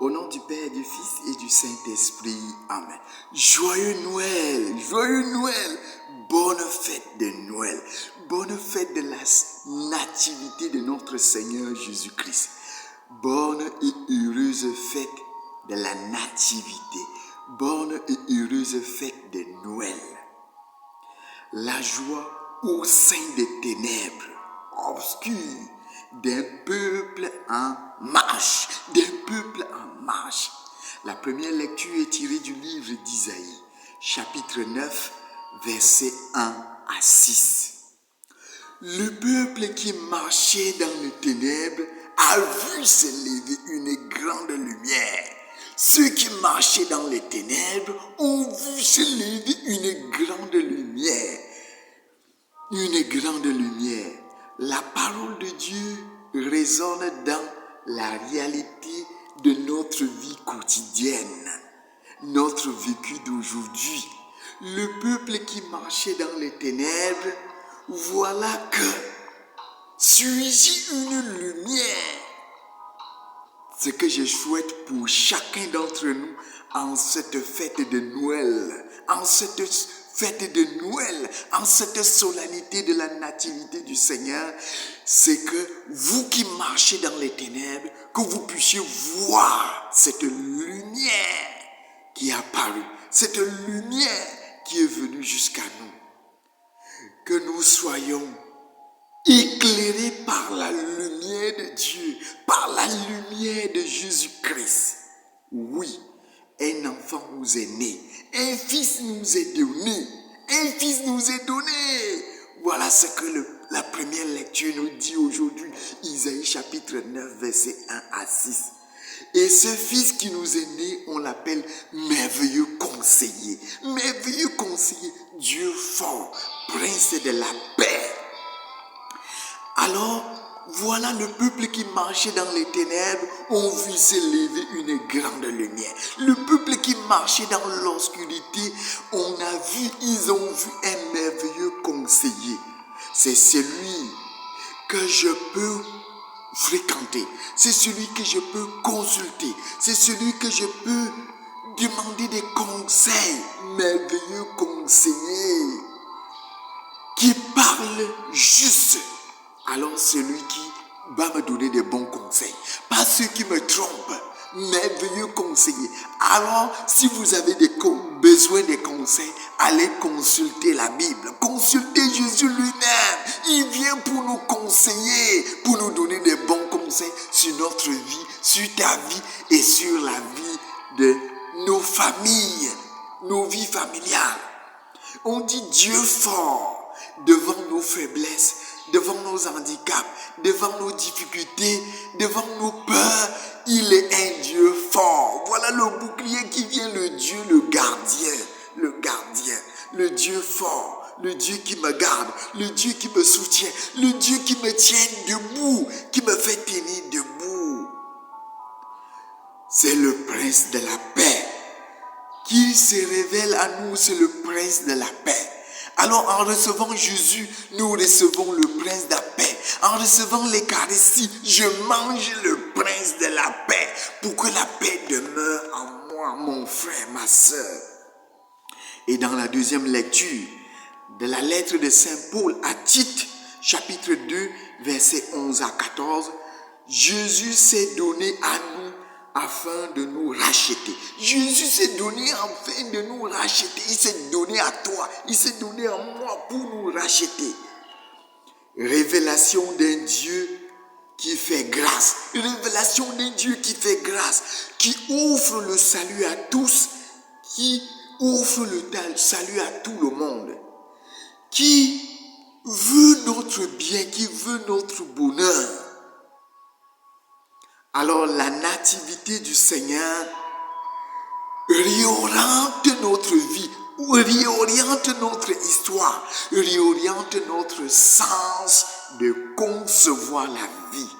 Au nom du Père, du Fils et du Saint-Esprit. Amen. Joyeux Noël, joyeux Noël. Bonne fête de Noël. Bonne fête de la nativité de notre Seigneur Jésus-Christ. Bonne et heureuse fête de la nativité. Bonne et heureuse fête de Noël. La joie au sein des ténèbres obscures d'un peuple en marche, La première lecture est tirée du livre d'Isaïe, chapitre 9, versets 1 à 6. Le peuple qui marchait dans les ténèbres a vu s'élever une grande lumière. Ceux qui marchaient dans les ténèbres ont vu s'élever une grande lumière. Une grande lumière. La parole de Dieu résonne dans la réalité de notre vie quotidienne, notre vécu d'aujourd'hui. Le peuple qui marchait dans les ténèbres, voilà que surgit une lumière. Ce que je souhaite pour chacun d'entre nous en cette fête de Noël, en cette solennité de la nativité du Seigneur, c'est que vous qui marchez dans les ténèbres, que vous puissiez voir cette lumière qui est apparue, cette lumière qui est venue jusqu'à nous. Que nous soyons éclairés par la lumière de Dieu, par la lumière de Jésus-Christ. Oui, un enfant nous est né, un fils nous est donné, Voilà ce que la première lecture nous dit aujourd'hui, Isaïe chapitre 9, verset 1 à 6. Et ce fils qui nous est né, on l'appelle merveilleux conseiller, Dieu fort, prince de la paix. Alors, voilà le peuple qui marchait dans les ténèbres, ont vu s'élever une grande lumière. Le peuple qui marchait dans l'obscurité, ils ont vu un merveilleux conseiller. C'est celui que je peux fréquenter, c'est celui que je peux consulter, c'est celui que je peux demander des conseils, merveilleux conseiller, qui parle juste. Alors celui qui va me donner des bons conseils, pas ceux qui me trompent, merveilleux conseiller. Alors si vous avez besoin de conseils, allez consulter la Bible, consultez Jésus lui-même. Il vient pour nous conseiller, pour nous donner des bons conseils sur notre vie, sur ta vie et sur la vie de nos familles, nos vies familiales. On dit Dieu fort devant nos faiblesses, devant nos handicaps, devant nos difficultés, devant nos peurs. Il est un Dieu fort. Voilà le bouclier qui vient, le Dieu, le gardien, le Dieu fort, le Dieu qui me garde, le Dieu qui me soutient, le Dieu qui me tient debout, qui me fait tenir debout. C'est le prince de la paix qui se révèle à nous, c'est le prince de la paix. Alors en recevant Jésus, nous recevons le prince de la paix. En recevant l'Eucharistie, je mange le prince de la paix pour que la paix demeure en moi, mon frère, ma soeur. Et dans la deuxième lecture de la lettre de Saint Paul à Tite, chapitre 2, versets 11 à 14, Jésus s'est donné à nous afin de nous racheter. Jésus s'est donné afin de nous racheter. Il s'est donné à toi, il s'est donné à moi pour nous racheter. Révélation d'un Dieu qui fait grâce. Révélation d'un Dieu qui fait grâce, qui offre le salut à tous, qui offre le salut à tout le monde, qui veut notre bien, qui veut notre bonheur. Alors la nativité du Seigneur réoriente notre vie, réoriente notre histoire, réoriente notre sens de concevoir la vie.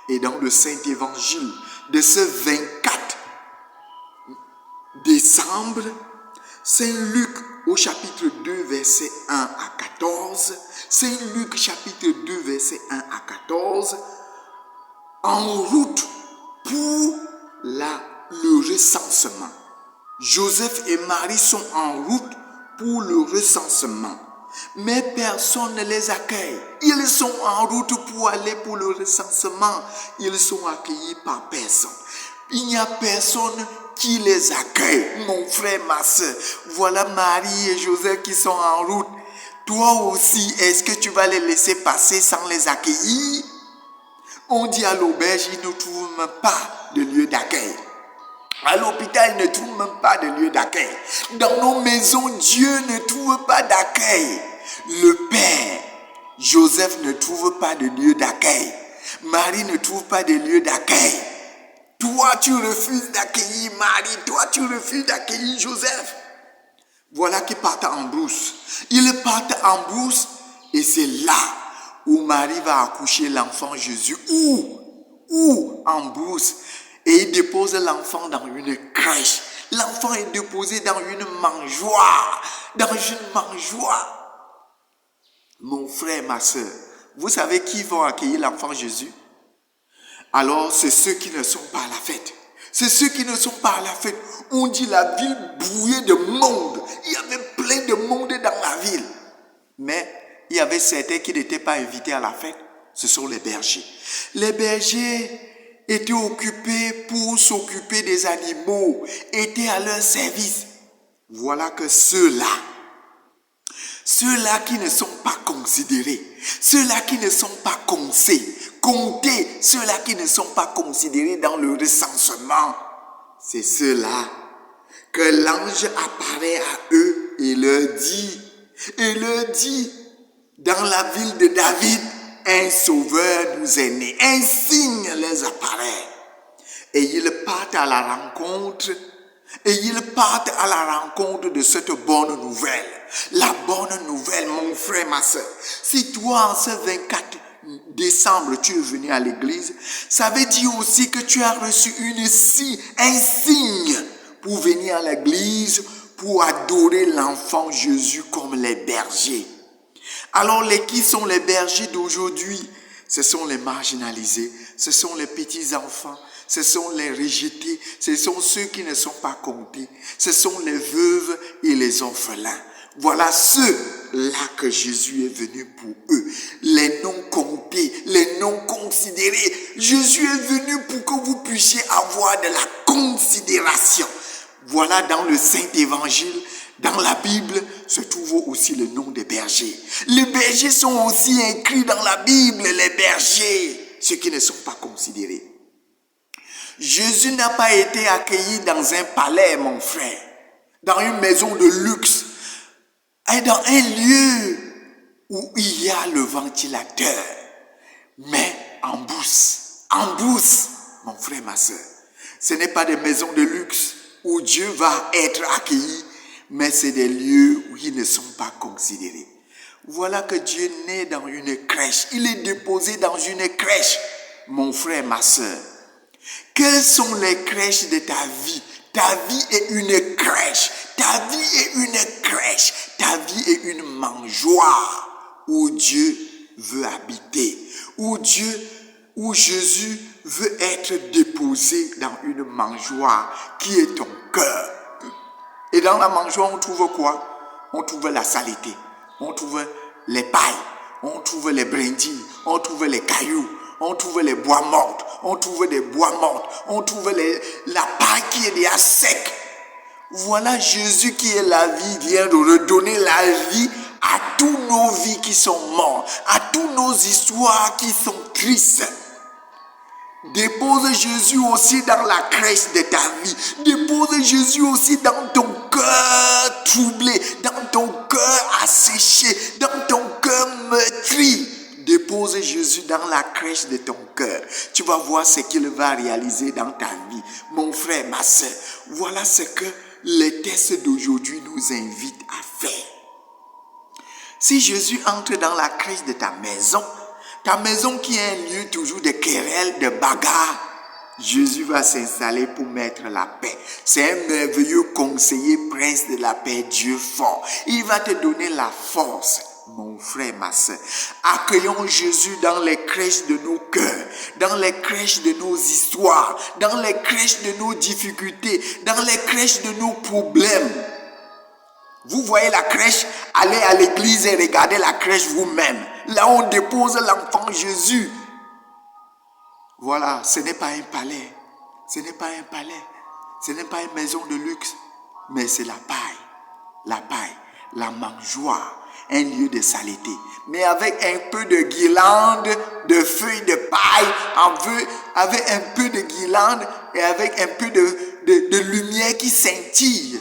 Et dans le Saint-Évangile de ce 24 décembre, Saint Luc au chapitre 2, verset 1 à 14, Saint Luc chapitre 2, verset 1 à 14, en route pour le recensement. Joseph et Marie sont en route pour le recensement. Mais personne ne les accueille. Ils sont en route pour aller pour le recensement. Ils sont accueillis par personne. Il n'y a personne qui les accueille. Mon frère, ma soeur, voilà Marie et Joseph qui sont en route. Toi aussi, est-ce que tu vas les laisser passer sans les accueillir? On dit à l'auberge, ils ne trouvent même pas de lieu d'accueil. À l'hôpital, ils ne trouvent même pas de lieu d'accueil. Dans nos maisons, Dieu ne trouve pas d'accueil. Le Père, Joseph, ne trouve pas de lieu d'accueil. Marie ne trouve pas de lieu d'accueil. Toi, tu refuses d'accueillir Marie. Toi, tu refuses d'accueillir Joseph. Voilà qu'ils partent en brousse. Ils partent en brousse et c'est là où Marie va accoucher l'enfant Jésus. Où en brousse. Et il dépose l'enfant dans une crèche. L'enfant est déposé dans une mangeoire. Dans une mangeoire. Mon frère, ma soeur, vous savez qui vont accueillir l'enfant Jésus? Alors, c'est ceux qui ne sont pas à la fête. C'est ceux qui ne sont pas à la fête. On dit la ville brouillée de monde. Il y avait plein de monde dans la ville. Mais il y avait certains qui n'étaient pas invités à la fête. Ce sont les bergers. Les bergers étaient occupés pour s'occuper des animaux, étaient à leur service. Voilà que ceux-là qui ne sont pas considérés, ceux-là qui ne sont pas comptés, ceux-là qui ne sont pas considérés dans le recensement, c'est ceux-là que l'ange apparaît à eux et leur dit, dans la ville de David, un sauveur nous est né, un signe les apparaît. Et ils partent à la rencontre, de cette bonne nouvelle. La bonne nouvelle, mon frère, ma soeur. Si toi, en ce 24 décembre, tu es venu à l'église, ça veut dire aussi que tu as reçu un signe pour venir à l'église, pour adorer l'enfant Jésus comme les bergers. Alors, qui sont les bergers d'aujourd'hui? Ce sont les marginalisés, ce sont les petits-enfants, ce sont les rejetés, ce sont ceux qui ne sont pas comptés, ce sont les veuves et les orphelins. Voilà ceux-là que Jésus est venu pour eux, les non comptés, les non considérés. Jésus est venu pour que vous puissiez avoir de la considération. Voilà dans le Saint-Évangile, dans la Bible, se trouve aussi le nom des bergers. Les bergers sont aussi écrits dans la Bible, les bergers, ceux qui ne sont pas considérés. Jésus n'a pas été accueilli dans un palais, mon frère, dans une maison de luxe, et dans un lieu où il y a le ventilateur, mais en brousse, mon frère, ma soeur. Ce n'est pas des maisons de luxe où Dieu va être accueilli, mais c'est des lieux où ils ne sont pas considérés. Voilà que Dieu naît dans une crèche. Il est déposé dans une crèche. Mon frère, ma soeur, quelles sont les crèches de ta vie? Ta vie est une crèche. Ta vie est une crèche. Ta vie est une mangeoire où Dieu veut habiter. Où Jésus veut être déposé dans une mangeoire qui est ton cœur. Et dans la mangeoire, on trouve quoi? On trouve la saleté, on trouve les pailles, on trouve les brindilles, on trouve les cailloux, on trouve les bois morts, on trouve des bois morts, on trouve la paille qui est déjà sec. Voilà Jésus qui est la vie, vient de redonner la vie à tous nos vies qui sont mortes, à toutes nos histoires qui sont tristes. Dépose Jésus aussi dans la crèche de ta vie. Dépose Jésus aussi dans ton cœur troublé, dans ton cœur asséché, dans ton cœur meurtri. Dépose Jésus dans la crèche de ton cœur. Tu vas voir ce qu'il va réaliser dans ta vie. Mon frère, ma soeur, voilà ce que les textes d'aujourd'hui nous invitent à faire. Si Jésus entre dans la crèche de ta maison qui est un lieu toujours de querelles, de bagarres, Jésus va s'installer pour mettre la paix. C'est un merveilleux conseiller, prince de la paix, Dieu fort. Il va te donner la force mon frère, ma soeur. Accueillons Jésus dans les crèches de nos cœurs, dans les crèches de nos histoires, dans les crèches de nos difficultés, dans les crèches de nos problèmes. Vous voyez la crèche, allez à l'église et regardez la crèche vous-même. Là on dépose l'enfant Jésus. Voilà, ce n'est pas un palais. Ce n'est pas un palais. Ce n'est pas une maison de luxe. Mais c'est la paille, la mangeoire, un lieu de saleté. Mais avec un peu de guirlande, de feuilles de paille, avec un peu de guirlande et avec un peu de lumière qui scintille.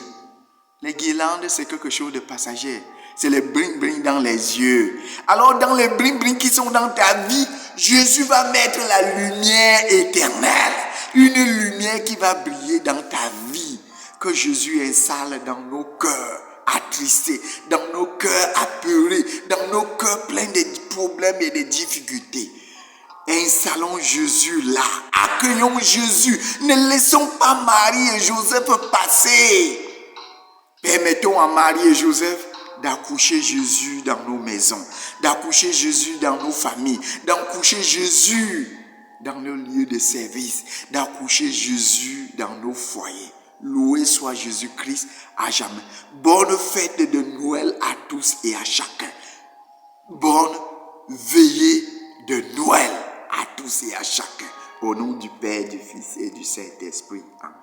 Les guirlandes, c'est quelque chose de passager. C'est les bling-bling dans les yeux. Alors, dans les bling-bling qui sont dans ta vie, Jésus va mettre la lumière éternelle. Une lumière qui va briller dans ta vie. Que Jésus installe dans nos cœurs attristés, dans nos cœurs apeurés, dans nos cœurs pleins de problèmes et de difficultés. Installons Jésus là. Accueillons Jésus. Ne laissons pas Marie et Joseph passer. Permettons à Marie et Joseph d'accoucher Jésus dans nos maisons, d'accoucher Jésus dans nos familles, d'accoucher Jésus dans nos lieux de service, d'accoucher Jésus dans nos foyers. Loué soit Jésus-Christ à jamais. Bonne fête de Noël à tous et à chacun. Bonne veillée de Noël à tous et à chacun. Au nom du Père, du Fils et du Saint-Esprit. Amen.